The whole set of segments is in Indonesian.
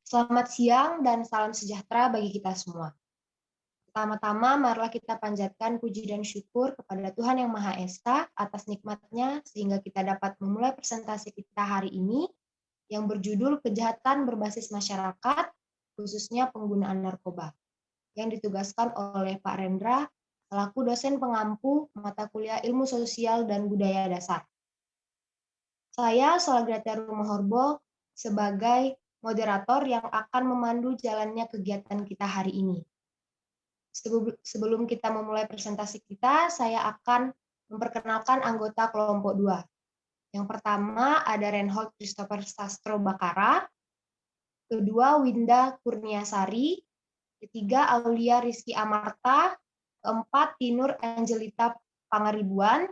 Selamat siang dan salam sejahtera bagi kita semua. Pertama-tama, marilah kita panjatkan puji dan syukur kepada Tuhan Yang Maha Esa atas nikmat-Nya sehingga kita dapat memulai presentasi kita hari ini yang berjudul Kejahatan Berbasis Masyarakat, khususnya penggunaan narkoba, yang ditugaskan oleh Pak Rendra selaku dosen pengampu mata kuliah Ilmu Sosial dan Budaya Dasar. Saya, Solagrata Rumahorbo, sebagai moderator yang akan memandu jalannya kegiatan kita hari ini. Sebelum kita memulai presentasi kita, saya akan memperkenalkan anggota kelompok 2. Yang pertama ada Reinhold Christopher Sastro Bakara, kedua Winda Kurniasari, ketiga Aulia Rizky Amarta, keempat Tinur Angelita Pangaribuan,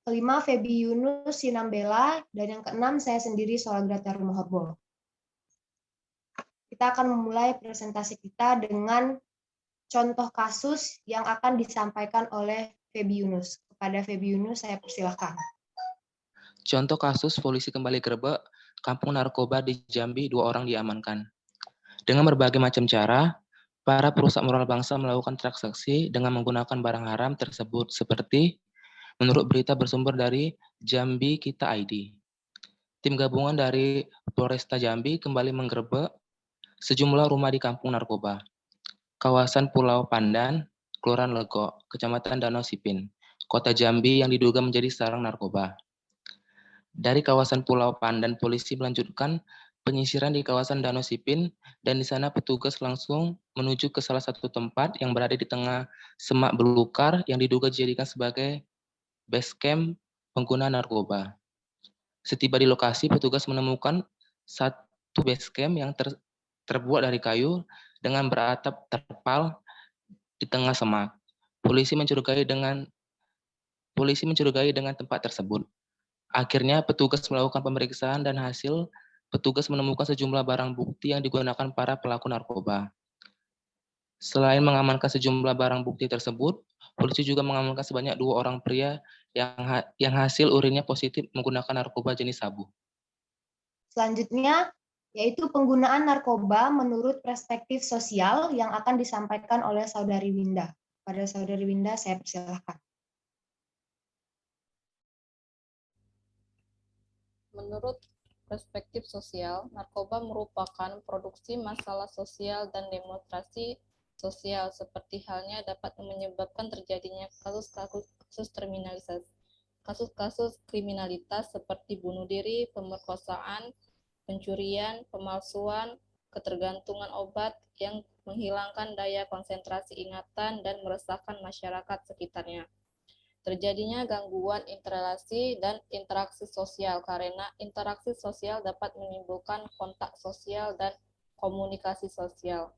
kelima Febi Yunus Sinambela, dan yang keenam saya sendiri Solagrata Rumahorbo. Kita akan memulai presentasi kita dengan contoh kasus yang akan disampaikan oleh Febi Yunus. Kepada Febi Yunus, saya persilahkan. Contoh kasus polisi kembali gerebek kampung narkoba di Jambi, 2 orang diamankan. Dengan berbagai macam cara, para perusak moral bangsa melakukan transaksi dengan menggunakan barang haram tersebut seperti menurut berita bersumber dari Jambi Kita ID. Tim gabungan dari Polresta Jambi kembali menggerebek sejumlah rumah di kampung narkoba, kawasan Pulau Pandan, Kelurahan Lego, Kecamatan Danau Sipin, Kota Jambi yang diduga menjadi sarang narkoba. Dari kawasan Pulau Pandan, polisi melanjutkan penyisiran di kawasan Danau Sipin, dan di sana petugas langsung menuju ke salah satu tempat yang berada di tengah semak belukar yang diduga dijadikan sebagai base camp pengguna narkoba. Setiba di lokasi, petugas menemukan satu base camp yang terbuat dari kayu dengan beratap terpal di tengah semak. Polisi mencurigai dengan tempat tersebut. Akhirnya petugas melakukan pemeriksaan dan hasil petugas menemukan sejumlah barang bukti yang digunakan para pelaku narkoba. Selain mengamankan sejumlah barang bukti tersebut, polisi juga mengamankan sebanyak 2 orang pria yang hasil urinnya positif menggunakan narkoba jenis sabu. Selanjutnya, yaitu penggunaan narkoba menurut perspektif sosial yang akan disampaikan oleh Saudari Winda. Pada Saudari Winda, saya persilahkan. Menurut perspektif sosial, narkoba merupakan produksi masalah sosial dan demonstrasi sosial, seperti halnya dapat menyebabkan terjadinya kasus-kasus kriminalitas seperti bunuh diri, pemerkosaan, pencurian, pemalsuan, ketergantungan obat yang menghilangkan daya konsentrasi ingatan dan meresahkan masyarakat sekitarnya. Terjadinya gangguan interelasi dan interaksi sosial karena interaksi sosial dapat menimbulkan kontak sosial dan komunikasi sosial.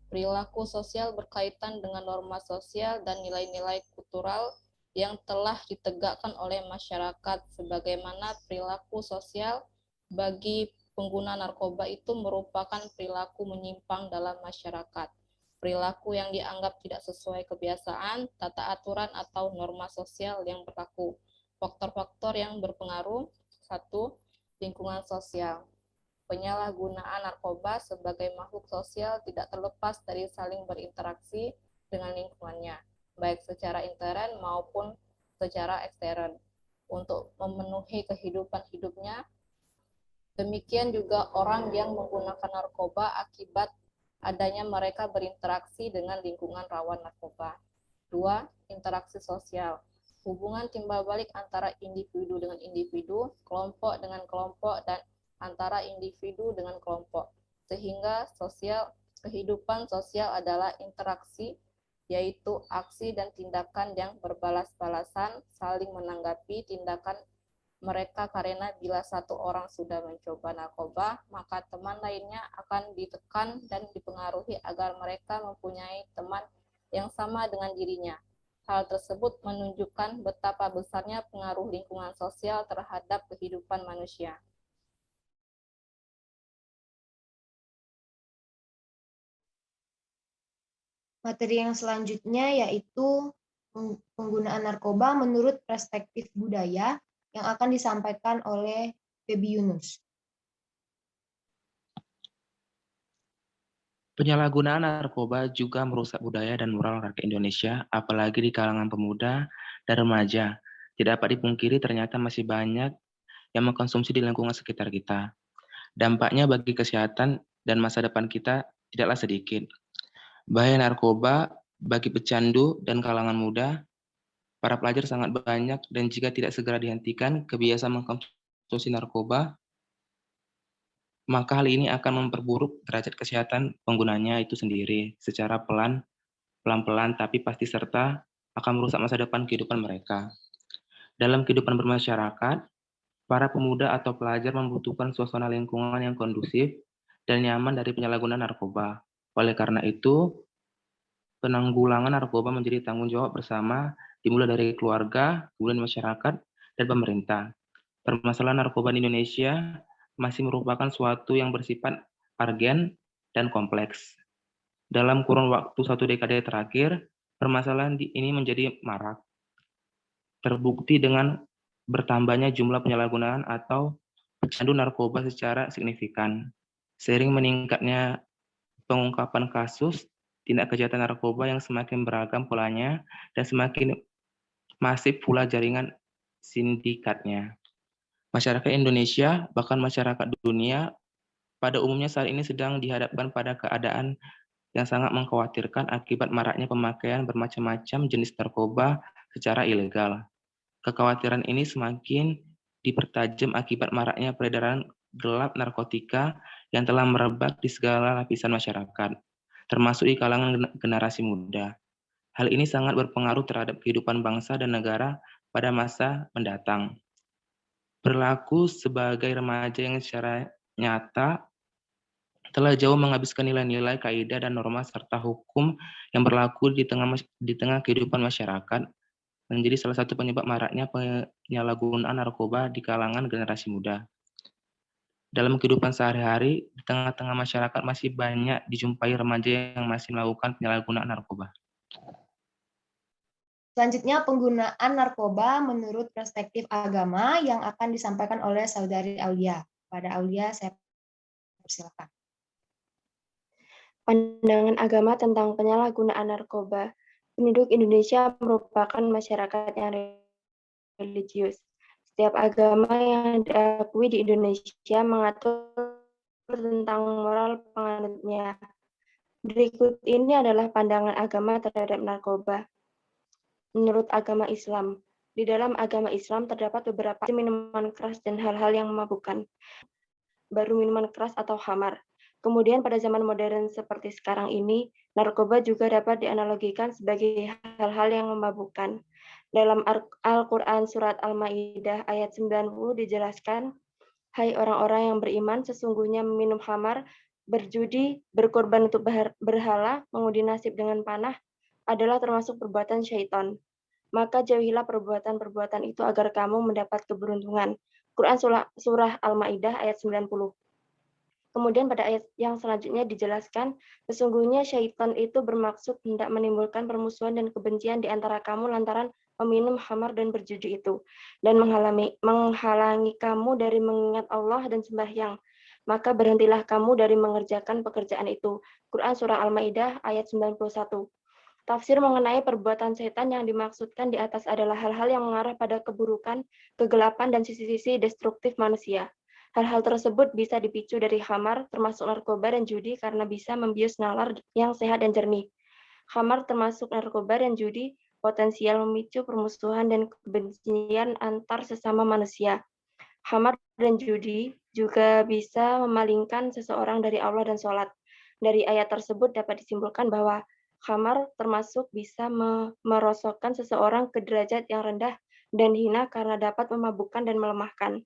Perilaku sosial berkaitan dengan norma sosial dan nilai-nilai kultural yang telah ditegakkan oleh masyarakat, sebagaimana perilaku sosial bagi pengguna narkoba itu merupakan perilaku menyimpang dalam masyarakat. Perilaku yang dianggap tidak sesuai kebiasaan, tata aturan, atau norma sosial yang berlaku. Faktor-faktor yang berpengaruh: 1. Lingkungan sosial. Penyalahgunaan narkoba sebagai makhluk sosial tidak terlepas dari saling berinteraksi dengan lingkungannya, baik secara intern maupun secara ekstern, untuk memenuhi kehidupan hidupnya. Demikian juga orang yang menggunakan narkoba akibat adanya mereka berinteraksi dengan lingkungan rawan narkoba. 2. Interaksi sosial. Hubungan timbal balik antara individu dengan individu, kelompok dengan kelompok, dan antara individu dengan kelompok. Sehingga kehidupan sosial adalah interaksi, yaitu aksi dan tindakan yang berbalas-balasan, saling menanggapi tindakan mereka, karena bila satu orang sudah mencoba narkoba, maka teman lainnya akan ditekan dan dipengaruhi agar mereka mempunyai teman yang sama dengan dirinya. Hal tersebut menunjukkan betapa besarnya pengaruh lingkungan sosial terhadap kehidupan manusia. Materi yang selanjutnya yaitu penggunaan narkoba menurut perspektif budaya yang akan disampaikan oleh Febi Yunus. Penyalahgunaan narkoba juga merusak budaya dan moral rakyat Indonesia, apalagi di kalangan pemuda dan remaja. Tidak dapat dipungkiri ternyata masih banyak yang mengkonsumsi di lingkungan sekitar kita. Dampaknya bagi kesehatan dan masa depan kita tidaklah sedikit. Bahaya narkoba bagi pecandu dan kalangan muda, para pelajar sangat banyak dan jika tidak segera dihentikan kebiasaan mengkonsumsi narkoba, maka hal ini akan memperburuk derajat kesehatan penggunanya itu sendiri secara pelan-pelan tapi pasti serta akan merusak masa depan kehidupan mereka. Dalam kehidupan bermasyarakat, para pemuda atau pelajar membutuhkan suasana lingkungan yang kondusif dan nyaman dari penyalahgunaan narkoba. Oleh karena itu, penanggulangan narkoba menjadi tanggung jawab bersama dimulai dari keluarga, kemudian masyarakat, dan pemerintah. Permasalahan narkoba di Indonesia masih merupakan suatu yang bersifat argen dan kompleks. Dalam kurun waktu 1 dekade terakhir, permasalahan ini menjadi marak. Terbukti dengan bertambahnya jumlah penyalahgunaan atau pecandu narkoba secara signifikan. Seiring meningkatnya pengungkapan kasus tindak kejahatan narkoba yang semakin beragam polanya dan semakin masif pula jaringan sindikatnya. Masyarakat Indonesia, bahkan masyarakat dunia, pada umumnya saat ini sedang dihadapkan pada keadaan yang sangat mengkhawatirkan akibat maraknya pemakaian bermacam-macam jenis narkoba secara ilegal. Kekhawatiran ini semakin dipertajam akibat maraknya peredaran gelap narkotika yang telah merebak di segala lapisan masyarakat, termasuk di kalangan generasi muda. Hal ini sangat berpengaruh terhadap kehidupan bangsa dan negara pada masa mendatang. Berlaku sebagai remaja yang secara nyata telah jauh menghabiskan nilai-nilai, kaidah, dan norma serta hukum yang berlaku di tengah kehidupan masyarakat, menjadi salah satu penyebab maraknya penyalahgunaan narkoba di kalangan generasi muda. Dalam kehidupan sehari-hari, di tengah-tengah masyarakat masih banyak dijumpai remaja yang masih melakukan penyalahgunaan narkoba. Selanjutnya, penggunaan narkoba menurut perspektif agama yang akan disampaikan oleh Saudari Aulia. Pada Aulia, saya persilakan. Pandangan agama tentang penyalahgunaan narkoba. Penduduk Indonesia merupakan masyarakat yang religius. Setiap agama yang diakui di Indonesia mengatur tentang moral penganutnya. Berikut ini adalah pandangan agama terhadap narkoba. Menurut agama Islam, di dalam agama Islam terdapat beberapa minuman keras dan hal-hal yang memabukkan. Baru minuman keras atau khamar. Kemudian pada zaman modern seperti sekarang ini, narkoba juga dapat dianalogikan sebagai hal-hal yang memabukkan. Dalam Al-Quran Surat Al-Ma'idah ayat 90 dijelaskan, hai orang-orang yang beriman, sesungguhnya meminum khamar, berjudi, berkorban untuk berhala, mengundi nasib dengan panah, adalah termasuk perbuatan syaitan. Maka jauhilah perbuatan-perbuatan itu agar kamu mendapat keberuntungan. Quran Surah Al-Ma'idah ayat 90. Kemudian pada ayat yang selanjutnya dijelaskan, sesungguhnya syaitan itu bermaksud hendak menimbulkan permusuhan dan kebencian di antara kamu lantaran meminum khamar dan berjudi itu, dan menghalangi kamu dari mengingat Allah dan sembahyang. Maka berhentilah kamu dari mengerjakan pekerjaan itu. Quran Surah Al-Ma'idah ayat 91. Tafsir mengenai perbuatan setan yang dimaksudkan di atas adalah hal-hal yang mengarah pada keburukan, kegelapan, dan sisi-sisi destruktif manusia. Hal-hal tersebut bisa dipicu dari khamar, termasuk narkoba dan judi, karena bisa membius nalar yang sehat dan jernih. Khamar termasuk narkoba dan judi potensial memicu permusuhan dan kebencian antar sesama manusia. Khamar dan judi juga bisa memalingkan seseorang dari Allah dan sholat. Dari ayat tersebut dapat disimpulkan bahwa khamar termasuk bisa merosokkan seseorang ke derajat yang rendah dan hina karena dapat memabukkan dan melemahkan.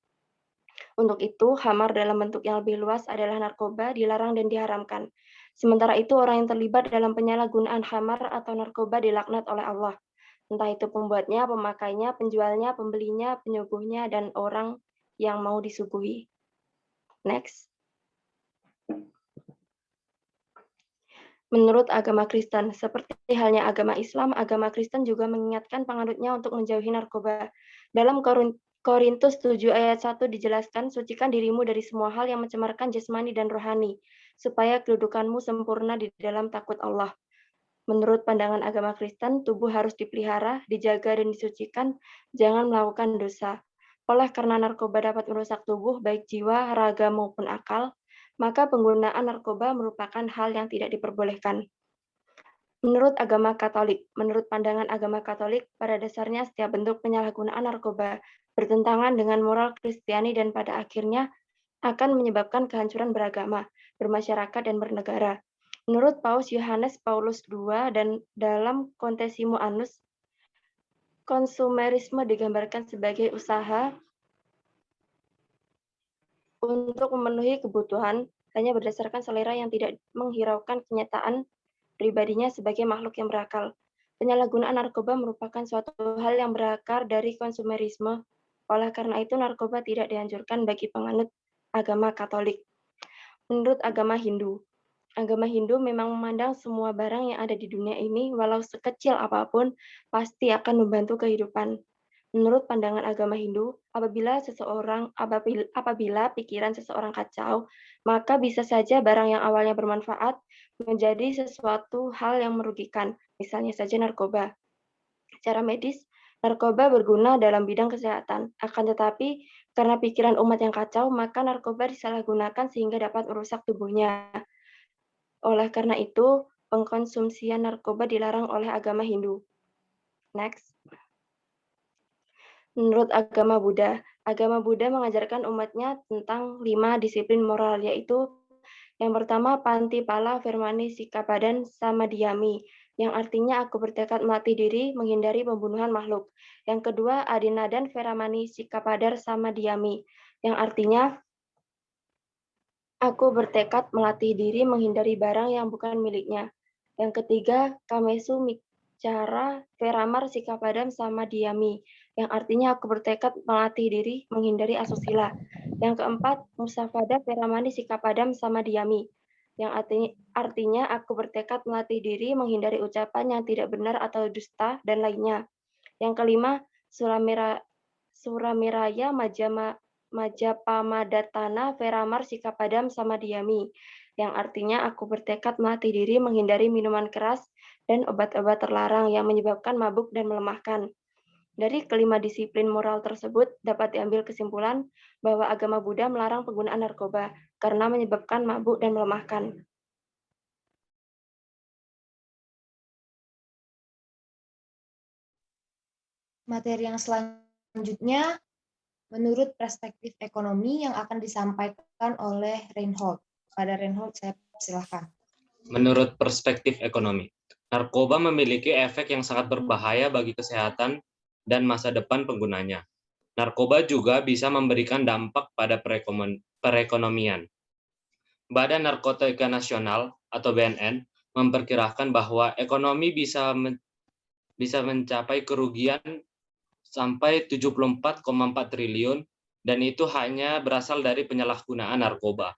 Untuk itu, khamar dalam bentuk yang lebih luas adalah narkoba, dilarang dan diharamkan. Sementara itu, orang yang terlibat dalam penyalahgunaan khamar atau narkoba dilaknat oleh Allah. Entah itu pembuatnya, pemakainya, penjualnya, pembelinya, penyuguhnya, dan orang yang mau disuguhi. Next. Menurut agama Kristen, seperti halnya agama Islam, agama Kristen juga mengingatkan penganutnya untuk menjauhi narkoba. Dalam Korintus 7 ayat 1 dijelaskan, sucikan dirimu dari semua hal yang mencemarkan jasmani dan rohani. supaya kedudukanmu sempurna di dalam takut Allah. Menurut pandangan agama Kristen, tubuh harus dipelihara, dijaga, dan disucikan, jangan melakukan dosa. Oleh karena narkoba dapat merusak tubuh, baik jiwa, raga, maupun akal, maka penggunaan narkoba merupakan hal yang tidak diperbolehkan. Menurut pandangan agama Katolik, pada dasarnya setiap bentuk penyalahgunaan narkoba bertentangan dengan moral Kristiani dan pada akhirnya akan menyebabkan kehancuran beragama, bermasyarakat, dan bernegara. Menurut Paus Yohanes Paulus II dan dalam Contesimo Annus, konsumerisme digambarkan sebagai usaha untuk memenuhi kebutuhan hanya berdasarkan selera yang tidak menghiraukan kenyataan pribadinya sebagai makhluk yang berakal. Penyalahgunaan narkoba merupakan suatu hal yang berakar dari konsumerisme. Oleh karena itu, narkoba tidak dianjurkan bagi penganut agama Katolik. Menurut agama Hindu memang memandang semua barang yang ada di dunia ini, walau sekecil apapun, pasti akan membantu kehidupan. Menurut pandangan agama Hindu, apabila pikiran seseorang kacau, maka bisa saja barang yang awalnya bermanfaat menjadi sesuatu hal yang merugikan, misalnya saja narkoba. Secara medis, narkoba berguna dalam bidang kesehatan. Akan tetapi, karena pikiran umat yang kacau, maka narkoba disalahgunakan sehingga dapat merusak tubuhnya. Oleh karena itu, pengkonsumsian narkoba dilarang oleh agama Hindu. Next. Menurut agama Buddha mengajarkan umatnya tentang 5 disiplin moral, yaitu yang pertama, Pantipala Vermani Sikapadan Samadhyami, yang artinya aku bertekad melatih diri menghindari pembunuhan makhluk. Yang kedua, Adinadan Veramani Sikapadar Samadhyami, yang artinya aku bertekad melatih diri menghindari barang yang bukan miliknya. Yang ketiga, Kamesu Mikcara Veramar Sikapadam Samadhyami, yang artinya aku bertekad melatih diri menghindari asusila. Yang keempat, Musafada Veramani Sikapadam Samadhyami, yang artinya aku bertekad melatih diri menghindari ucapan yang tidak benar atau dusta dan lainnya. Yang kelima, Suramiraya Majapamadhatana Veramar Sikapadam Samadhyami, yang artinya aku bertekad melatih diri menghindari minuman keras dan obat-obat terlarang yang menyebabkan mabuk dan melemahkan. Dari kelima disiplin moral tersebut dapat diambil kesimpulan bahwa agama Buddha melarang penggunaan narkoba karena menyebabkan mabuk dan melemahkan. Materi yang selanjutnya menurut perspektif ekonomi yang akan disampaikan oleh Reinhold. Pada Reinhold, saya silakan. Menurut perspektif ekonomi, narkoba memiliki efek yang sangat berbahaya bagi kesehatan dan masa depan penggunanya. Narkoba juga bisa memberikan dampak pada perekonomian. Badan Narkotika Nasional atau BNN memperkirakan bahwa ekonomi bisa mencapai kerugian sampai 74,4 triliun, dan itu hanya berasal dari penyalahgunaan narkoba.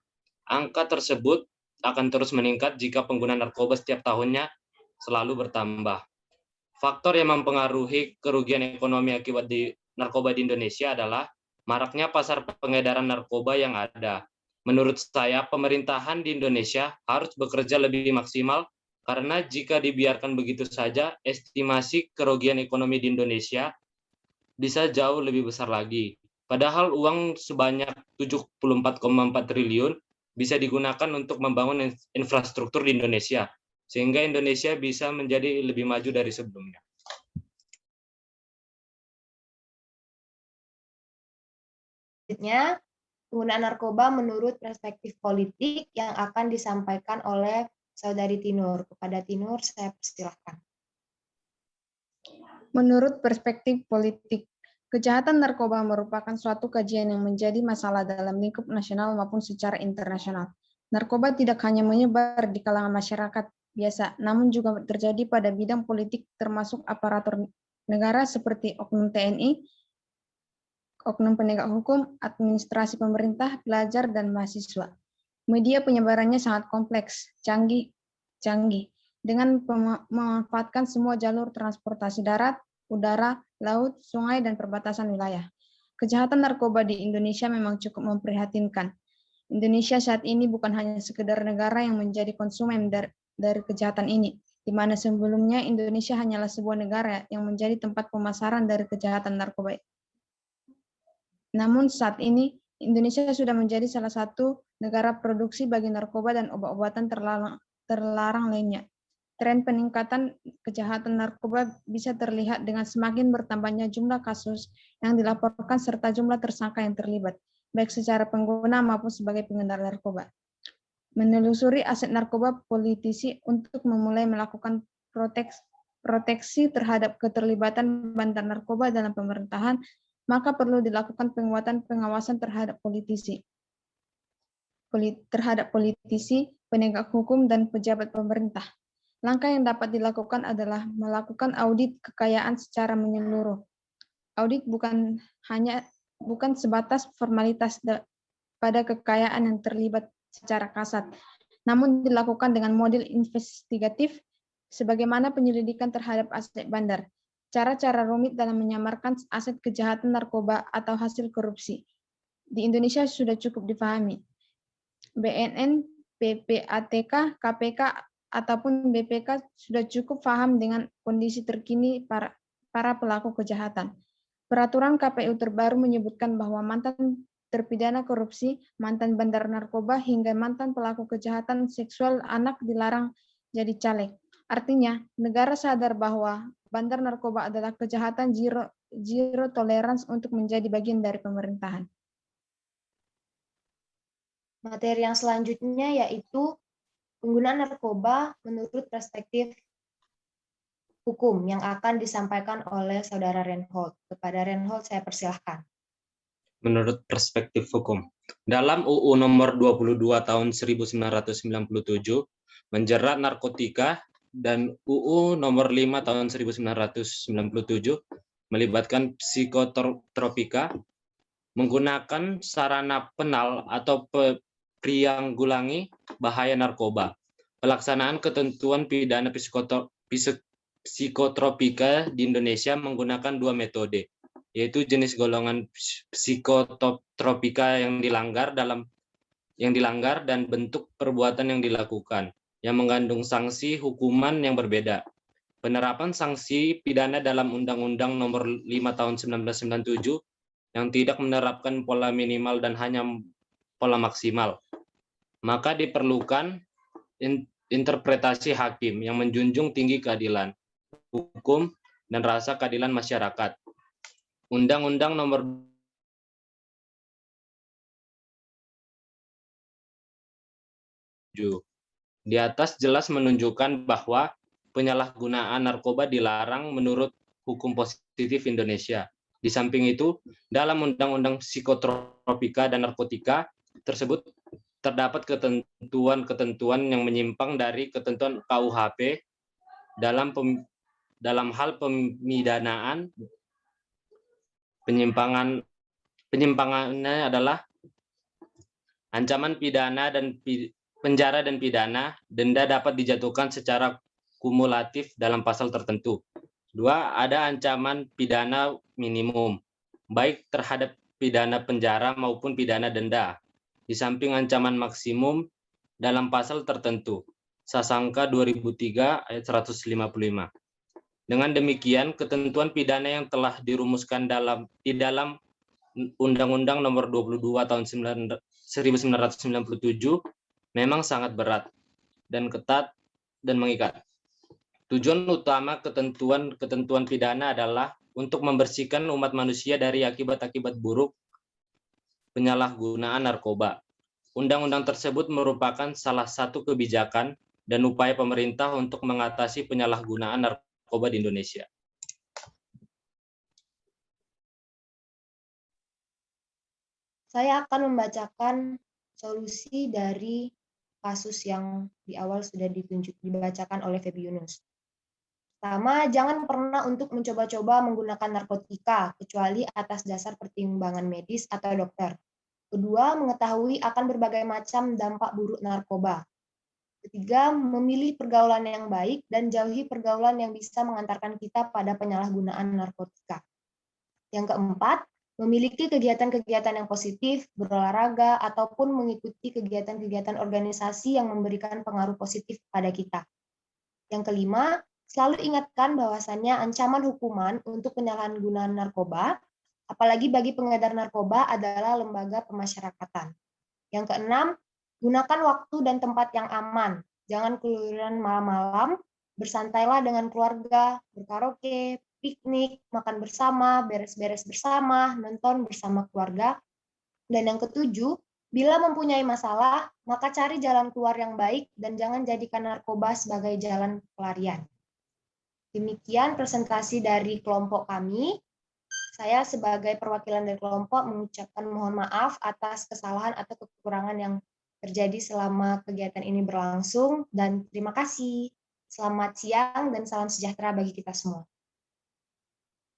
Angka tersebut akan terus meningkat jika pengguna narkoba setiap tahunnya selalu bertambah. Faktor yang mempengaruhi kerugian ekonomi akibat narkoba di Indonesia adalah maraknya pasar pengedaran narkoba yang ada. Menurut saya, pemerintahan di Indonesia harus bekerja lebih maksimal karena jika dibiarkan begitu saja, estimasi kerugian ekonomi di Indonesia bisa jauh lebih besar lagi. Padahal uang sebanyak 74,4 triliun bisa digunakan untuk membangun infrastruktur di Indonesia, sehingga Indonesia bisa menjadi lebih maju dari sebelumnya. Selanjutnya, penggunaan narkoba menurut perspektif politik yang akan disampaikan oleh Saudari Tinur. Kepada Tinur, saya persilahkan. Menurut perspektif politik, kejahatan narkoba merupakan suatu kajian yang menjadi masalah dalam lingkup nasional maupun secara internasional. Narkoba tidak hanya menyebar di kalangan masyarakat biasa, namun juga terjadi pada bidang politik termasuk aparatur negara seperti oknum TNI, oknum penegak hukum, administrasi pemerintah, pelajar, dan mahasiswa. Media penyebarannya sangat kompleks, canggih, dengan memanfaatkan semua jalur transportasi darat, udara, laut, sungai, dan perbatasan wilayah. Kejahatan narkoba di Indonesia memang cukup memprihatinkan. Indonesia saat ini bukan hanya sekedar negara yang menjadi konsumen dari kejahatan ini, di mana sebelumnya Indonesia hanyalah sebuah negara yang menjadi tempat pemasaran dari kejahatan narkoba. Namun saat ini Indonesia sudah menjadi salah satu negara produksi bagi narkoba dan obat-obatan terlarang lainnya. Tren peningkatan kejahatan narkoba bisa terlihat dengan semakin bertambahnya jumlah kasus yang dilaporkan serta jumlah tersangka yang terlibat, baik secara pengguna maupun sebagai pengedar narkoba. Menelusuri aset narkoba politisi untuk memulai melakukan proteksi terhadap keterlibatan bandar narkoba dalam pemerintahan, maka perlu dilakukan penguatan pengawasan terhadap politisi, penegak hukum, dan pejabat pemerintah. Langkah yang dapat dilakukan adalah melakukan audit kekayaan secara menyeluruh. Audit bukan sebatas formalitas pada kekayaan yang terlibat secara kasat, namun dilakukan dengan model investigatif sebagaimana penyelidikan terhadap aset bandar, cara-cara rumit dalam menyamarkan aset kejahatan narkoba atau hasil korupsi. Di Indonesia sudah cukup dipahami. BNN, PPATK, KPK, ataupun BPK sudah cukup paham dengan kondisi terkini para pelaku kejahatan. Peraturan KPU terbaru menyebutkan bahwa mantan terpidana korupsi, mantan bandar narkoba, hingga mantan pelaku kejahatan seksual anak dilarang jadi caleg. Artinya, negara sadar bahwa bandar narkoba adalah kejahatan zero tolerance untuk menjadi bagian dari pemerintahan. Materi yang selanjutnya yaitu penggunaan narkoba menurut perspektif hukum yang akan disampaikan oleh Saudara Reinhold. Kepada Reinhold saya persilahkan. Menurut perspektif hukum, dalam UU nomor 22 tahun 1997 menjerat narkotika dan UU nomor 5 tahun 1997 melibatkan psikotropika menggunakan sarana penal atau prianggulangi bahaya narkoba. Pelaksanaan ketentuan pidana psikotropika di Indonesia menggunakan dua metode, yaitu jenis golongan psikotropika yang dilanggar dan bentuk perbuatan yang dilakukan, yang mengandung sanksi hukuman yang berbeda. Penerapan sanksi pidana dalam Undang-Undang Nomor 5 Tahun 1997 yang tidak menerapkan pola minimal dan hanya pola maksimal, maka diperlukan interpretasi hakim yang menjunjung tinggi keadilan hukum dan rasa keadilan masyarakat. Undang-Undang Nomor di atas jelas menunjukkan bahwa penyalahgunaan narkoba dilarang menurut hukum positif Indonesia. Di samping itu, dalam Undang-Undang Psikotropika dan Narkotika tersebut terdapat ketentuan-ketentuan yang menyimpang dari ketentuan KUHP dalam hal pemidanaan. Penyimpangannya adalah ancaman pidana dan penjara dan pidana, denda dapat dijatuhkan secara kumulatif dalam pasal tertentu. 2. Ada ancaman pidana minimum, baik terhadap pidana penjara maupun pidana denda, di samping ancaman maksimum dalam pasal tertentu. Sasangka 2003 ayat 155. Dengan demikian, ketentuan pidana yang telah dirumuskan di dalam Undang-Undang Nomor 22 Tahun 1997 memang sangat berat dan ketat dan mengikat. Tujuan utama ketentuan pidana adalah untuk membersihkan umat manusia dari akibat-akibat buruk penyalahgunaan narkoba. Undang-undang tersebut merupakan salah satu kebijakan dan upaya pemerintah untuk mengatasi penyalahgunaan narkoba di Indonesia. Saya akan membacakan solusi dari kasus yang di awal sudah dibacakan oleh Feby Yunus. Pertama, jangan pernah untuk mencoba-coba menggunakan narkotika, kecuali atas dasar pertimbangan medis atau dokter. Kedua, mengetahui akan berbagai macam dampak buruk narkoba. Ketiga, memilih pergaulan yang baik dan jauhi pergaulan yang bisa mengantarkan kita pada penyalahgunaan narkotika. Yang keempat, memiliki kegiatan-kegiatan yang positif, berolahraga, ataupun mengikuti kegiatan-kegiatan organisasi yang memberikan pengaruh positif pada kita. Yang kelima, selalu ingatkan bahwasannya ancaman hukuman untuk penyalahgunaan narkoba, apalagi bagi pengedar narkoba, adalah lembaga pemasyarakatan. Yang keenam, gunakan waktu dan tempat yang aman. Jangan keluyuran malam-malam, bersantailah dengan keluarga, berkaraoke, piknik, makan bersama, beres-beres bersama, nonton bersama keluarga. Dan yang ketujuh, bila mempunyai masalah, maka cari jalan keluar yang baik dan jangan jadikan narkoba sebagai jalan pelarian. Demikian presentasi dari kelompok kami. Saya sebagai perwakilan dari kelompok mengucapkan mohon maaf atas kesalahan atau kekurangan yang terjadi selama kegiatan ini berlangsung, dan terima kasih. Selamat siang dan salam sejahtera bagi kita semua.